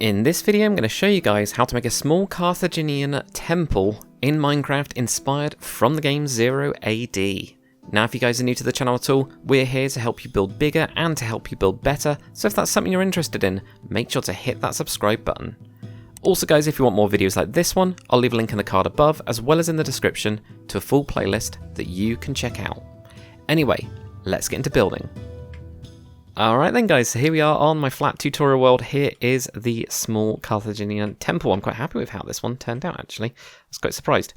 In this video I'm going to show you guys how to make a small Carthaginian temple in Minecraft inspired from the game 0 AD. Now if you guys are new to the channel at all, we're here to help you build bigger and to help you build better, so if that's something you're interested in, make sure to hit that subscribe button. Also guys, if you want more videos like this one, I'll leave a link in the card above as well as in the description to a full playlist that you can check out. Anyway, let's get into building. Alright then guys, so here we are on my flat tutorial world. Here is the small Carthaginian temple. I'm quite happy with how this one turned out actually. I was quite surprised.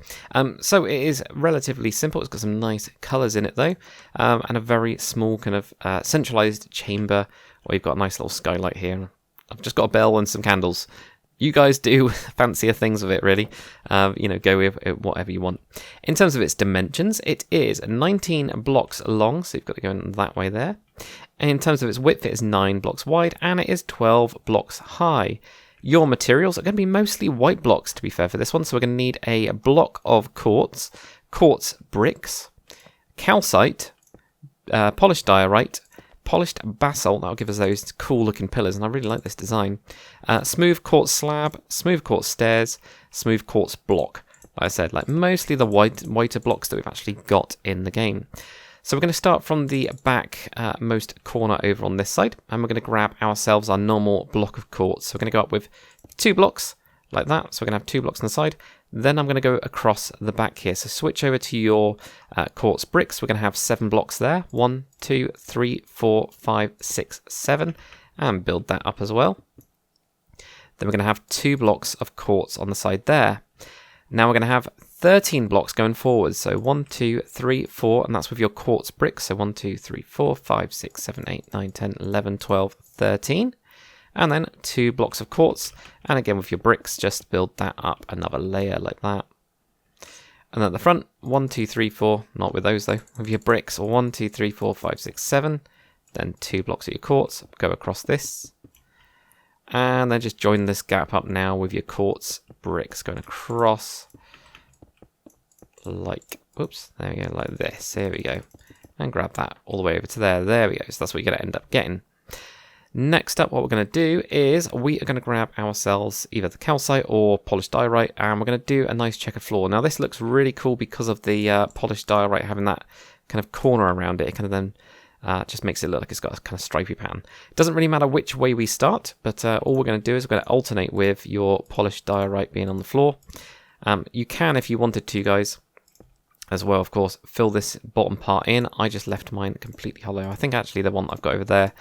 So it is relatively simple. It's got some nice colours in it though, and a very small kind of centralised chamber where you've got a nice little skylight here. I've just got a bell and some candles. You guys do fancier things with it really, you know, go with whatever you want. In terms of its dimensions, it is 19 blocks long, so you've got to go in that way there. And in terms of its width, it is 9 blocks wide and it is 12 blocks high. Your materials are going to be mostly white blocks to be fair for this one, so we're going to need a block of quartz bricks, calcite, polished diorite, polished basalt, that'll give us those cool looking pillars, and I really like this design. Smooth quartz slab, smooth quartz stairs, smooth quartz block. Like I said, like mostly the whiter blocks that we've actually got in the game. So we're going to start from the back most corner over on this side, and we're going to grab ourselves our normal block of quartz. So we're going to go up with 2 blocks like that, so we're going to have 2 blocks on the side. Then I'm going to go across the back here. So switch over to your quartz bricks. We're going to have 7 blocks there. 1, 2, 3, 4, 5, 6, 7. And build that up as well. Then we're going to have 2 blocks of quartz on the side there. Now we're going to have 13 blocks going forward. So 1, 2, 3, 4. And that's with your quartz bricks. So 1, 2, 3, 4, 5, 6, 7, 8, 9, 10, 11, 12, 13. And then 2 blocks of quartz, and again with your bricks, just build that up another layer like that. And then at the front, 1, 2, 3, 4, not with those though, with your bricks, or 1, 2, 3, 4, 5, 6, 7, then 2 blocks of your quartz, go across this, and then just join this gap up now with your quartz bricks going across, like, oops, there we go, like this, there we go, and grab that all the way over to there we go, so that's what you're going to end up getting. Next up, what we're going to do is we are going to grab ourselves either the calcite or polished diorite, and we're going to do a nice checkered floor. Now this looks really cool because of the polished diorite having that kind of corner around it. It kind of then just makes it look like it's got a kind of stripy pattern. It doesn't really matter which way we start, but all we're going to do is we're going to alternate with your polished diorite being on the floor. You can, if you wanted to, guys, as well, of course, fill this bottom part in. I just left mine completely hollow. I think actually the one I've got over there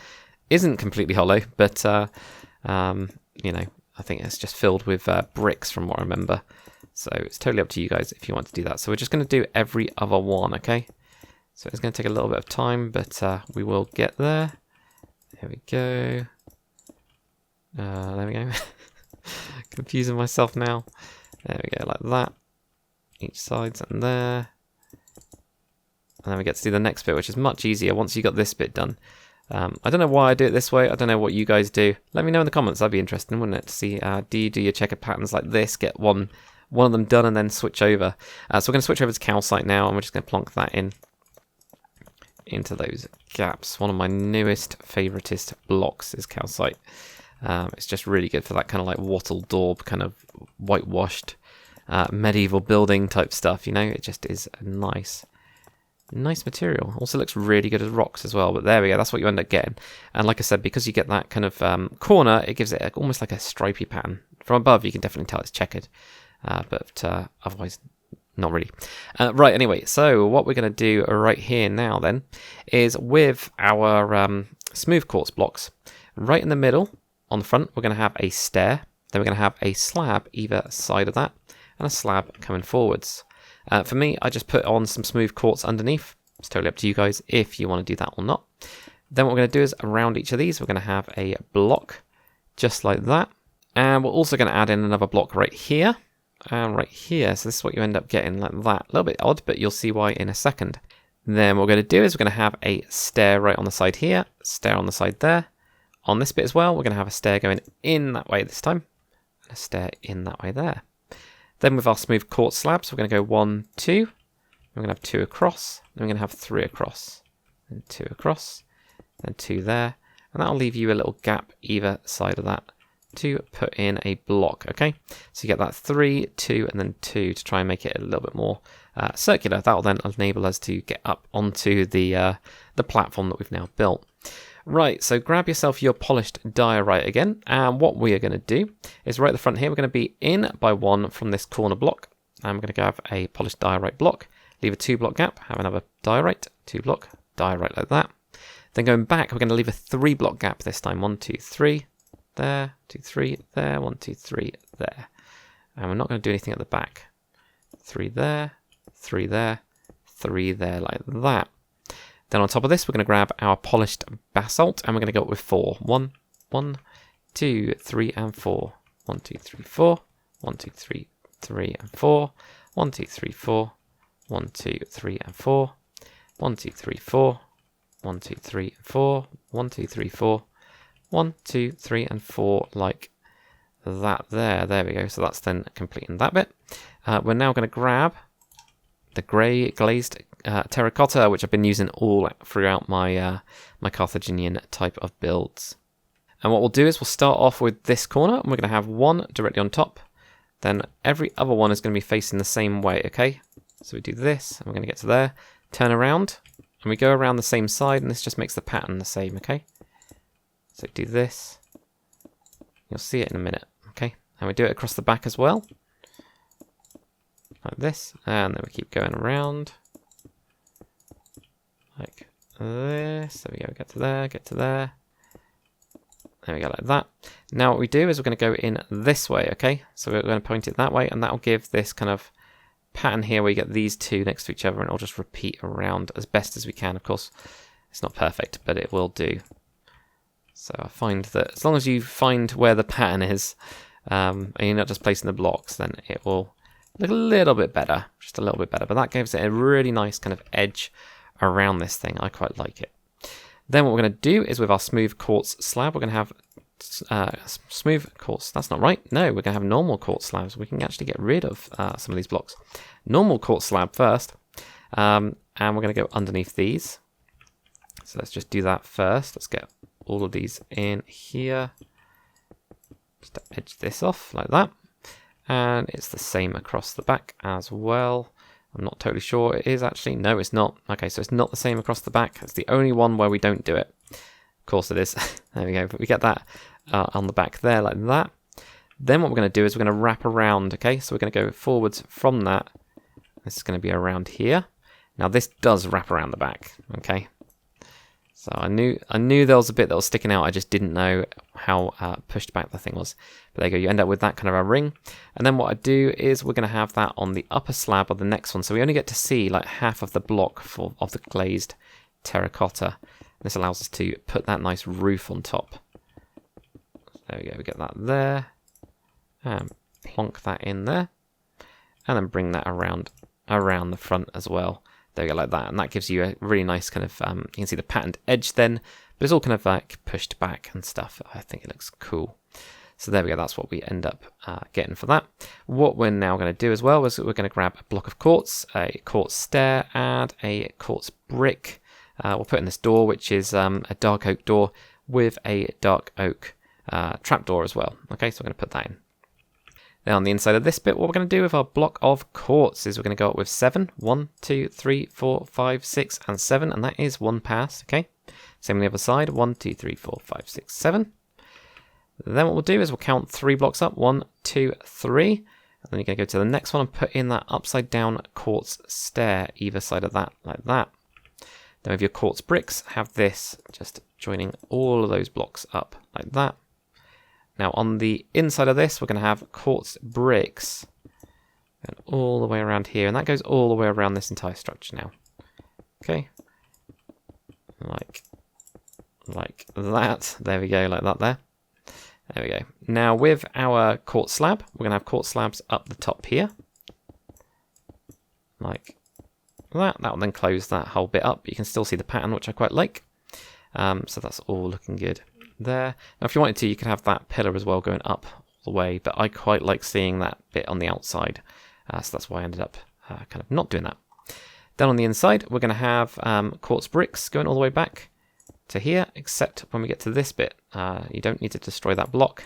isn't completely hollow, but you know, I think it's just filled with bricks from what I remember. So it's totally up to you guys if you want to do that. So we're just going to do every other one, okay? So it's going to take a little bit of time, but we will get there. Here we go. There we go. Confusing myself now. There we go, like that. Each side's in there. And then we get to do the next bit, which is much easier once you got this bit done. I don't know why I do it this way. I don't know what you guys do. Let me know in the comments. That'd be interesting, wouldn't it? To see, do you do your checkered patterns like this? Get one of them done and then switch over. So we're going to switch over to calcite now, and we're just going to plonk that into those gaps. One of my newest, favoritist blocks is calcite. It's just really good for that kind of like wattle daub, kind of whitewashed medieval building type stuff. You know, it just is a nice material. Also looks really good as rocks as well, but there we go, that's what you end up getting. And like I said, because you get that kind of corner, it gives it almost like a stripy pattern. From above you can definitely tell it's checkered, but otherwise not really. Right, anyway, so what we're going to do right here now then is with our smooth quartz blocks, right in the middle on the front we're going to have a stair, then we're going to have a slab either side of that, and a slab coming forwards. For me, I just put on some smooth quartz underneath. It's totally up to you guys if you want to do that or not. Then what we're going to do is around each of these, we're going to have a block just like that. And we're also going to add in another block right here and right here. So this is what you end up getting like that. A little bit odd, but you'll see why in a second. Then what we're going to do is we're going to have a stair right on the side here, stair on the side there. On this bit as well, we're going to have a stair going in that way this time, and a stair in that way there. Then with our smooth quartz slabs, we're going to go 1, 2. We're going to have 2 across. Then we're going to have 3 across. And 2 across. And 2 there. And that'll leave you a little gap either side of that to put in a block, okay? So you get that 3, 2, and then 2 to try and make it a little bit more circular. That will then enable us to get up onto the platform that we've now built. Right, so grab yourself your polished diorite again, and what we are going to do is right at the front here, we're going to be in by 1 from this corner block, and we're going to have a polished diorite block, leave a 2 block gap, have another diorite, 2 block, diorite like that. Then going back, we're going to leave a 3 block gap this time, 1, 2, 3, there, 2, 3, there, 1, 2, 3, there. And we're not going to do anything at the back. 3 there, 3 there, 3 there, like that. Then on top of this, we're going to grab our polished basalt, and we're going to go up with 4. 1, 1, 2, 3, and 4. 1, 2, 3, 4. 1, 2, 3, 3, and 4. 1, 2, 3, 4. 1, 2, 3, and 4. 1, 2, 3, 4. 1, 2, 3, and 4. 1, 2, 3, 4. 1, 2, 3, and 4, like that there. There we go. So that's then completing that bit. We're now going to grab the grey glazed terracotta, which I've been using all throughout my my Carthaginian type of builds. And what we'll do is we'll start off with this corner, and we're going to have 1 directly on top. Then every other one is going to be facing the same way, okay? So we do this, and we're going to get to there, turn around, and we go around the same side, and this just makes the pattern the same, okay? So do this. You'll see it in a minute, okay? And we do it across the back as well. Like this, and then we keep going around. Like this. There we go, get to there, get to there. There we go, like that. Now what we do is we're going to go in this way, okay? So we're going to point it that way, and that will give this kind of pattern here where you get these two next to each other, and it'll just repeat around as best as we can. Of course, it's not perfect, but it will do. So I find that as long as you find where the pattern is, and you're not just placing the blocks, then it will look a little bit better, just a little bit better. But that gives it a really nice kind of edge around this thing. I quite like it. Then what we're going to do is with our smooth quartz slab, we're going to have smooth quartz. That's not right. No, we're going to have normal quartz slabs. We can actually get rid of some of these blocks. Normal quartz slab first, and we're going to go underneath these. So let's just do that first. Let's get all of these in here. Just to edge this off like that. And it's the same across the back as well. I'm not totally sure it is actually. No, it's not. Okay, so it's not the same across the back. It's the only one where we don't do it. Of course it is. There we go. But we get that on the back there like that. Then what we're going to do is we're going to wrap around. Okay, so we're going to go forwards from that. This is going to be around here. Now this does wrap around the back. Okay. So I knew there was a bit that was sticking out. I just didn't know how pushed back the thing was. But there you go. You end up with that kind of a ring. And then what I do is we're going to have that on the upper slab of the next one. So we only get to see like half of the block of the glazed terracotta. This allows us to put that nice roof on top. There we go. We get that there. And plonk that in there. And then bring that around the front as well. There we go, like that, and that gives you a really nice kind of, you can see the patterned edge then, but it's all kind of like pushed back and stuff. I think it looks cool. So there we go, that's what we end up getting for that. What we're now going to do as well is we're going to grab a block of quartz, a quartz stair, and a quartz brick. We'll put in this door, which is a dark oak door with a dark oak trapdoor as well. Okay, so we're going to put that in. Now on the inside of this bit, what we're going to do with our block of quartz is we're going to go up with 7. 1, 2, 3, 4, 5, 6, and 7, and that is 1 pass, okay? Same on the other side, 1, 2, 3, 4, 5, 6, 7. Then what we'll do is we'll count 3 blocks up, 1, 2, 3, and then you're going to go to the next one and put in that upside down quartz stair either side of that, like that. Then with your quartz bricks, have this just joining all of those blocks up, like that. Now on the inside of this, we're going to have quartz bricks and all the way around here, and that goes all the way around this entire structure now. Okay, like that. There we go, like that there. There we go. Now with our quartz slab, we're going to have quartz slabs up the top here, like that. That will then close that whole bit up. You can still see the pattern, which I quite like. So that's all looking good there. Now if you wanted to, you could have that pillar as well going up all the way, but I quite like seeing that bit on the outside, so that's why I ended up kind of not doing that. Then on the inside, we're going to have quartz bricks going all the way back to here, except when we get to this bit, you don't need to destroy that block.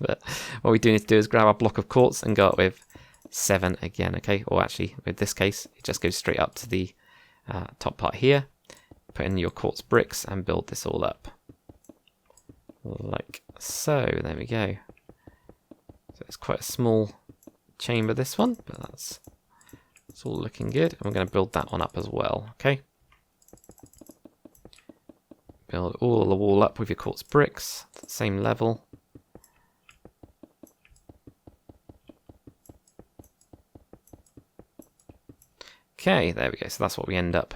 But what we do need to do is grab our block of quartz and go up with 7 again, okay? Or actually, with this case, it just goes straight up to the top part here. Put in your quartz bricks and build this all up. Like so, there we go. So it's quite a small chamber, this one, but that's all looking good. And we're going to build that one up as well, okay? Build all the wall up with your quartz bricks at the same level. Okay, there we go. So that's what we end up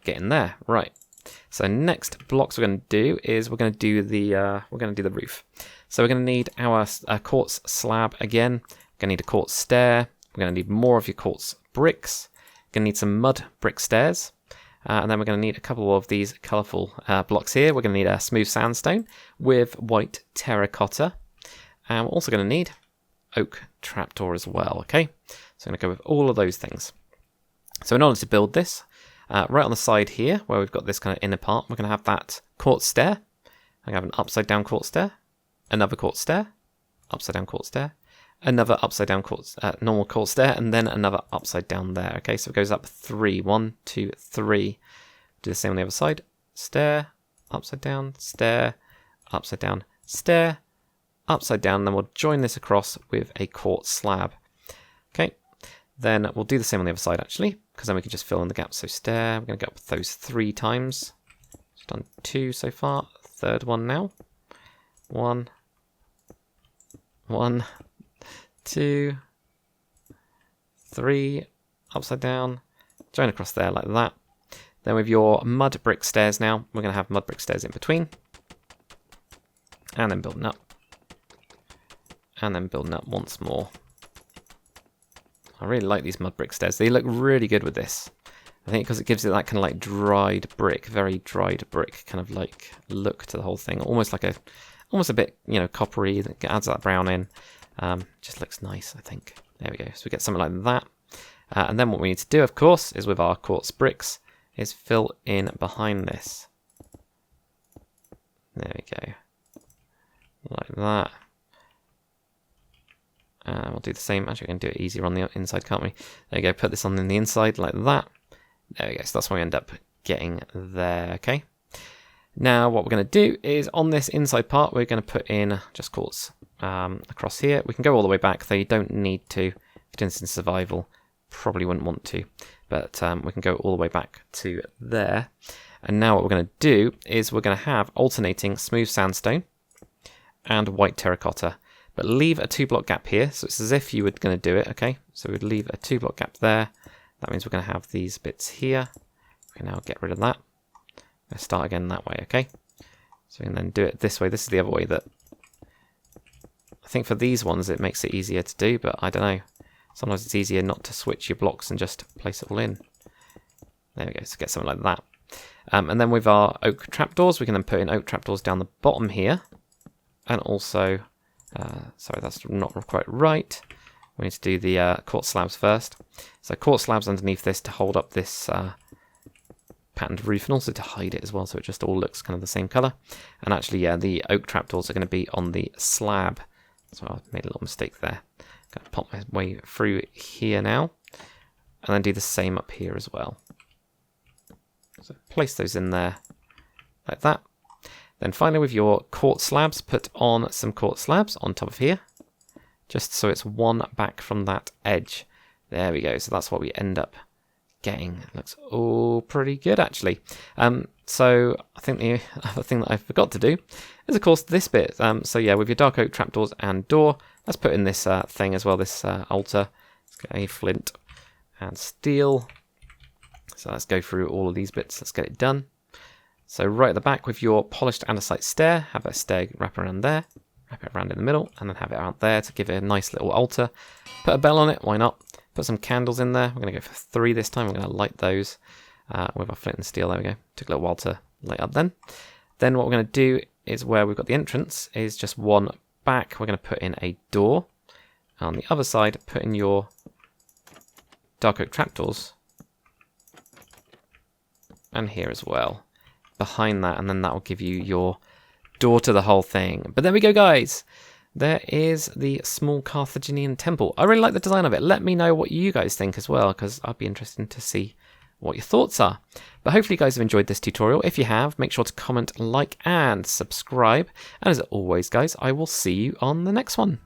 getting there. Right. So next blocks we're going to do is we're going to do the roof. So we're going to need our quartz slab again. We're going to need a quartz stair. We're going to need more of your quartz bricks. We're going to need some mud brick stairs. And then we're going to need a couple of these colourful blocks here. We're going to need a smooth sandstone with white terracotta. And we're also going to need oak trapdoor as well, okay? So I'm going to go with all of those things. So in order to build this, right on the side here, where we've got this kind of inner part, we're going to have that quartz stair. I'm going to have an upside down quartz stair, another quartz stair, upside down quartz stair, another upside down quartz, normal quartz stair, and then another upside down there. Okay, so it goes up 3. 1, 2, 3. Do the same on the other side. Stair, upside down, stair, upside down, stair, upside down. And then we'll join this across with a quartz slab. Okay, then we'll do the same on the other side actually, because then we can just fill in the gaps. So stair, we're going to go up those 3 times. We've done 2 so far. Third one now. 1, 1, 2, 3, upside down, join across there like that. Then with your mud brick stairs now, we're going to have mud brick stairs in between. And then building up. And then building up once more. I really like these mud brick stairs. They look really good with this. I think because it gives it that kind of like dried brick, very dried brick kind of like look to the whole thing. Almost a bit, you know, coppery, that adds that brown in. Just looks nice, I think. There we go. So we get something like that. And then what we need to do, of course, is with our quartz bricks, is fill in behind this. There we go. Like that. And we'll do the same. Actually, we can do it easier on the inside, can't we? There you go. Put this on the inside like that. There we go. So that's what we end up getting there, okay? Now, what we're going to do is on this inside part, we're going to put in just quartz across here. We can go all the way back, though you don't need to. If you're doing this in survival, probably wouldn't want to. But we can go all the way back to there. And now what we're going to do is we're going to have alternating smooth sandstone and white terracotta. But leave a 2-block gap here. So it's as if you were going to do it, okay? So we'd leave a 2-block gap there. That means we're going to have these bits here. We can now get rid of that. Let's start again that way, okay? So we can then do it this way. This is the other way that I think for these ones it makes it easier to do, but I don't know. Sometimes it's easier not to switch your blocks and just place it all in. There we go, so get something like that. And then with our oak trapdoors, we can then put in oak trapdoors down the bottom here. And also, sorry, that's not quite right. We need to do the quartz slabs first. So quartz slabs underneath this to hold up this patterned roof, and also to hide it as well, so it just all looks kind of the same colour. And actually, yeah, the oak trapdoors are going to be on the slab. So I made a little mistake there. Going to pop my way through here now, and then do the same up here as well. So place those in there like that. Then finally, with your quartz slabs, put on some quartz slabs on top of here, just so it's one back from that edge. There we go. So that's what we end up getting. It looks all pretty good, actually. So I think the other thing that I forgot to do is, of course, this bit. So yeah, with your dark oak trapdoors and door, let's put in this thing as well, this altar. Let's get a flint and steel. So let's go through all of these bits. Let's get it done. So right at the back with your polished andesite stair, have a stair wrap around there, wrap it around in the middle, and then have it out there to give it a nice little altar. Put a bell on it, why not? Put some candles in there. We're going to go for 3 this time. We're going to light those with our flint and steel. There we go. Took a little while to light up then. Then what we're going to do is where we've got the entrance is just one back. We're going to put in a door. On the other side, put in your dark oak trapdoors. And here as well. Behind that, and then that will give you your door to the whole thing. But there we go, guys. there is the small Carthaginian temple. I really like the design of it. Let me know what you guys think as well, because I'd be interested to see what your thoughts are. But hopefully you guys have enjoyed this tutorial. If you have, make sure to comment, like, and subscribe. And as always, guys, I will see you on the next one.